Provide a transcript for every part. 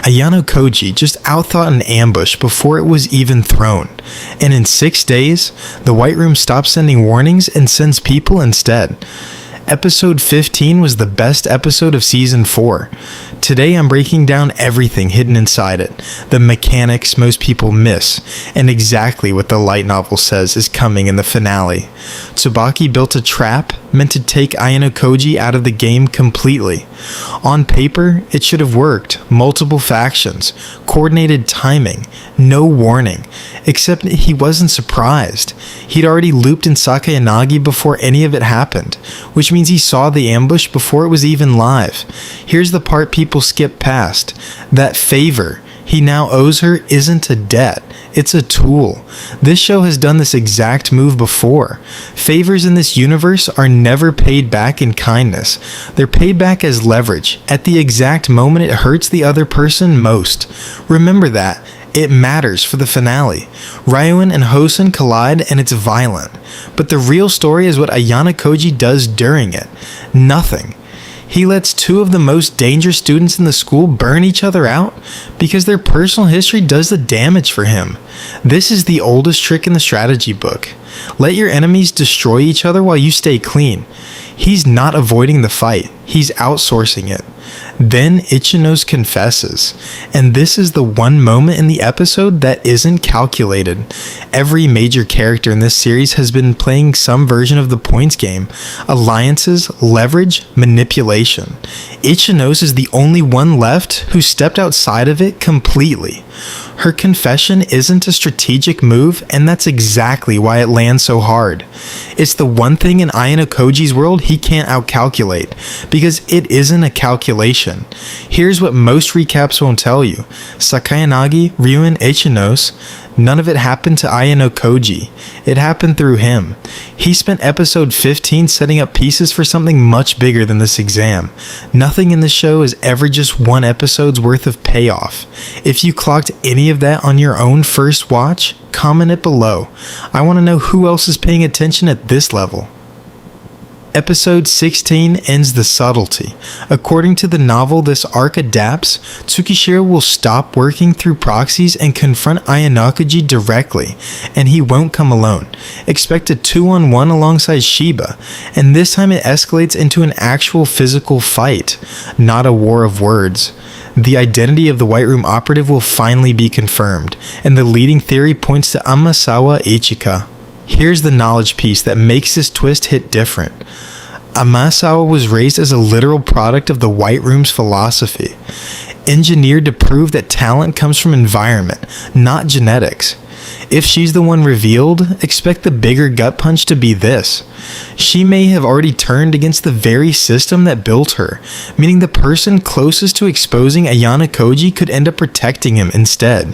Ayanokoji just outthought an ambush before it was even thrown, and in 6 days, the White Room stops sending warnings and sends people instead. Episode 15 was the best episode of Season 4. Today I'm breaking down everything hidden inside it, the mechanics most people miss, and exactly what the light novel says is coming in the finale. Tsubaki built a trap meant to take Ayanokoji out of the game completely. On paper, it should have worked. Multiple factions, coordinated timing, no warning, except he wasn't surprised. He'd already looped in Sakayanagi before any of it happened, which means he saw the ambush before it was even live. Here's the part people skip past. That favor he now owes her isn't a debt, it's a tool. This show has done this exact move before. Favors in this universe are never paid back in kindness. They're paid back as leverage, at the exact moment it hurts the other person most. Remember that. It matters for the finale. Ryuin and Hosen collide and it's violent. But the real story is what Ayanokoji does during it. Nothing. He lets two of the most dangerous students in the school burn each other out because their personal history does the damage for him. This is the oldest trick in the strategy book. Let your enemies destroy each other while you stay clean. He's not avoiding the fight, he's outsourcing it. Then Ichinos confesses, and this is the one moment in the episode that isn't calculated. Every major character in this series has been playing some version of the points game: alliances, leverage, manipulation. Ichinos is the only one left who stepped outside of it completely. Her confession isn't a strategic move, and that's exactly why it lands so hard. It's the one thing in Ayanokoji's world he can't outcalculate, because it isn't a calculation. Here's what most recaps won't tell you. Sakayanagi, Ryuin, Ichinos, none of it happened to Ayanokoji. It happened through him. He spent episode 15 setting up pieces for something much bigger than this exam. Nothing in the show is ever just one episode's worth of payoff. If you clocked any of that on your own first watch, comment it below. I want to know who else is paying attention at this level. Episode 16 ends the subtlety. According to the novel this arc adapts, Tsukishiro will stop working through proxies and confront Ayanokoji directly, and he won't come alone. Expect a 2-on-1 alongside Shiba, and this time it escalates into an actual physical fight, not a war of words. The identity of the White Room operative will finally be confirmed, and the leading theory points to Amasawa Ichika. Here's the knowledge piece that makes this twist hit different. Amasawa was raised as a literal product of the White Room's philosophy, engineered to prove that talent comes from environment, not genetics. If she's the one revealed, expect the bigger gut punch to be this. She may have already turned against the very system that built her, meaning the person closest to exposing Ayanokoji could end up protecting him instead.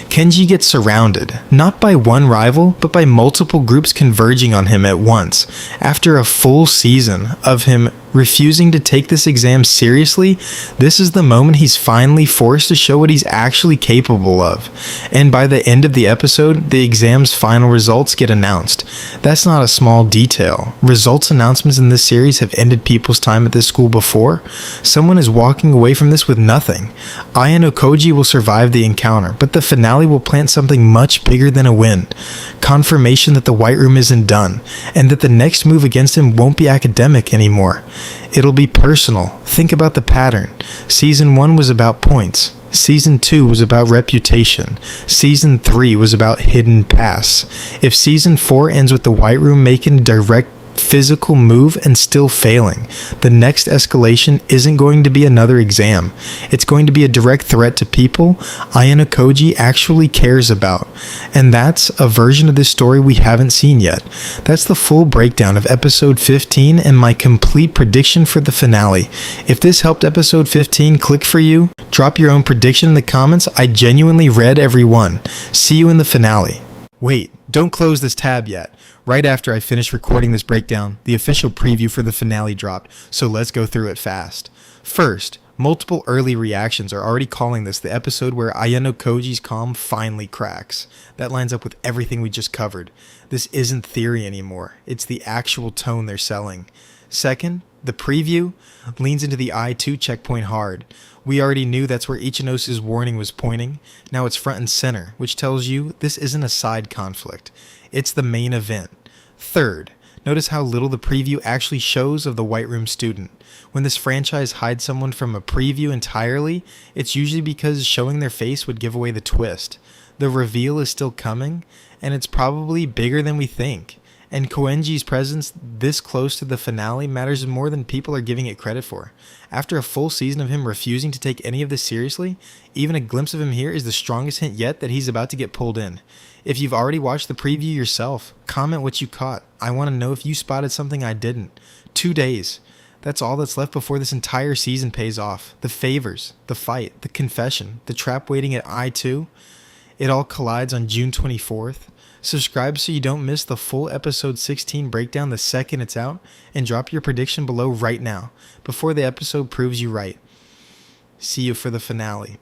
Kenji gets surrounded, not by one rival, but by multiple groups converging on him at once, after a full season of him refusing to take this exam seriously. This is the moment he's finally forced to show what he's actually capable of. And by the end of the episode, the exam's final results get announced. That's not a small detail. Results announcements in this series have ended people's time at this school before. Someone is walking away from this with nothing. Ayanokoji will survive the encounter, but the finale will plant something much bigger than a win. Confirmation that the White Room isn't done, and that the next move against him won't be academic anymore. It'll be personal. Think about the pattern. Season 1 was about points. Season 2 was about reputation. Season 3 was about hidden pasts. If Season 4 ends with the White Room making a direct physical move and still failing, the next escalation isn't going to be another exam. It's going to be a direct threat to people Ayanokoji actually cares about. And that's a version of this story we haven't seen yet. That's the full breakdown of episode 15 and my complete prediction for the finale. If this helped episode 15 click for you, drop your own prediction in the comments. I genuinely read every one. See you in the finale. Wait, don't close this tab yet. Right after I finish recording this breakdown, the official preview for the finale dropped, so let's go through it fast. First, multiple early reactions are already calling this the episode where Ayanokoji's calm finally cracks. That lines up with everything we just covered. This isn't theory anymore, it's the actual tone they're selling. Second, the preview leans into the I2 checkpoint hard. We already knew that's where Ichinose warning was pointing. Now it's front and center, which tells you this isn't a side conflict. It's the main event. Third, notice how little the preview actually shows of the White Room student. When this franchise hides someone from a preview entirely, it's usually because showing their face would give away the twist. The reveal is still coming, and it's probably bigger than we think. And Koenji's presence this close to the finale matters more than people are giving it credit for. After a full season of him refusing to take any of this seriously, even a glimpse of him here is the strongest hint yet that he's about to get pulled in. If you've already watched the preview yourself, comment what you caught. I want to know if you spotted something I didn't. 2 days. That's all that's left before this entire season pays off. The favors, the fight, the confession, the trap waiting at I-2. It all collides on June 24th. Subscribe so you don't miss the full episode 16 breakdown the second it's out, and drop your prediction below right now, before the episode proves you right. See you for the finale.